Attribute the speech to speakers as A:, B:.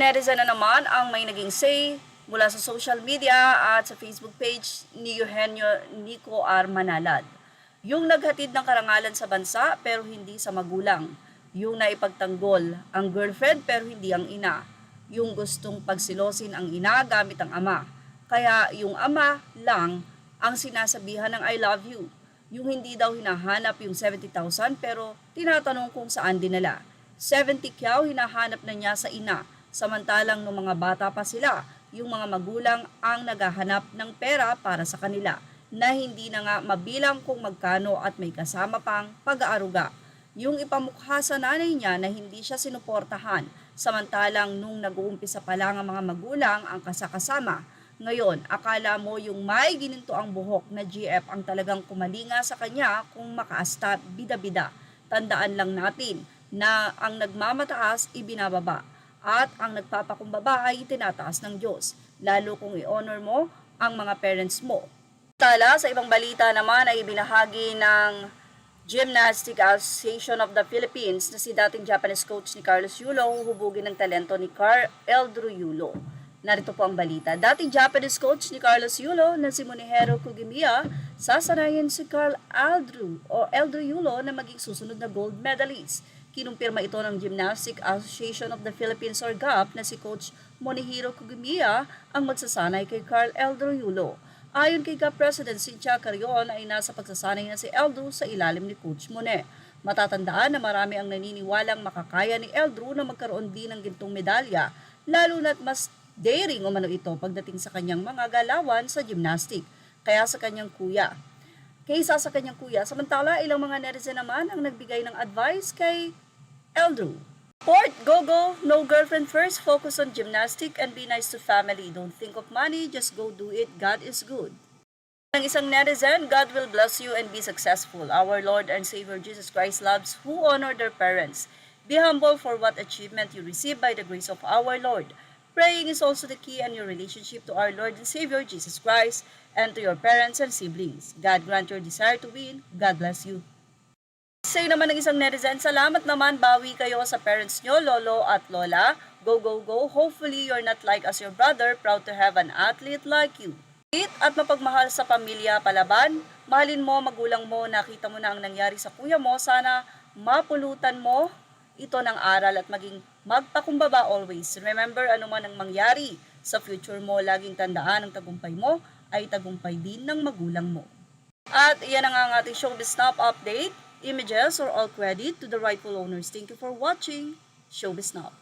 A: netizen na naman ang may naging say mula sa social media at sa Facebook page ni Eugenio Nico R. Manalad. Yung naghatid ng karangalan sa bansa pero hindi sa magulang. Yung naipagtanggol ang girlfriend pero hindi ang ina. Yung gustong pagsilosin ang ina gamit ang ama. Kaya yung ama lang ang sinasabihan ng I love you. Yung hindi daw hinahanap yung 70,000 pero tinatanong kung saan dinala. 70 kyaw hinahanap na niya sa ina. Samantalang nung mga bata pa sila, yung mga magulang ang naghahanap ng pera para sa kanila na hindi na nga mabilang kung magkano at may kasama pang pag-aaruga. Yung ipamukha sa nanay niya na hindi siya sinuportahan, samantalang nung nag-uumpisa pa lang ang mga magulang ang kasakasama. Ngayon, akala mo yung may gininto ang buhok na GF ang talagang kumalinga sa kanya kung makaasta bida-bida. Tandaan lang natin na ang nagmamataas ibinababa at ang nagpapakumbaba ay itinataas ng Diyos, lalo kung i-honor mo ang mga parents mo. Tala, sa ibang balita naman ay ibinahagi ng Gymnastic Association of the Philippines na si dating Japanese coach ni Carlos Yulo huhubugin ng talento ni Carl Eldro Yulo. Narito po ang balita. Dating Japanese coach ni Carlos Yulo na si Monihiro Kugimiya sasanayin si Carl Eldro Yulo na maging susunod na gold medalist. Kinumpirma ito ng Gymnastic Association of the Philippines or GAP na si Coach Monihiro Kugimiya ang magsasanay kay Carl Eldro Yulo. Ayon kay GAP President Cynthia Carrion ay nasa pagsasanay na si Eldro sa ilalim ni Coach Mone. Matatandaan na marami ang naniniwalang makakaya ni Eldro na magkaroon din ng gintong medalya, lalo na't mas daring umano ito pagdating sa kanyang mga galawan sa gymnastic, kaysa sa kanyang kuya. Samantala ilang mga netizen naman ang nagbigay ng advice kay Eldro. Port, go, no girlfriend first, focus on gymnastic and be nice to family. Don't think of money, just go do it, God is good. Ang isang netizen, God will bless you and be successful. Our Lord and Savior Jesus Christ loves who honor their parents. Be humble for what achievement you receive by the grace of our Lord. Praying is also the key in your relationship to our Lord and Savior Jesus Christ and to your parents and siblings. God grant your desire to win. God bless you. Say naman ng isang netizen, salamat naman, bawi kayo sa parents nyo, lolo at lola. Go, go, go. Hopefully you're not like as your brother, proud to have an athlete like you. At mapagmahal sa pamilya palaban, mahalin mo, magulang mo, nakita mo na ang nangyari sa kuya mo, sana mapulutan mo ito ng aral at maging magpakumbaba always. Remember, ano man ang mangyari sa future mo, laging tandaan ang tagumpay mo ay tagumpay din ng magulang mo. At iyan ang ating Showbiz Snap update. Images or all credit to the rightful owners. Thank you for watching Showbiz Snap.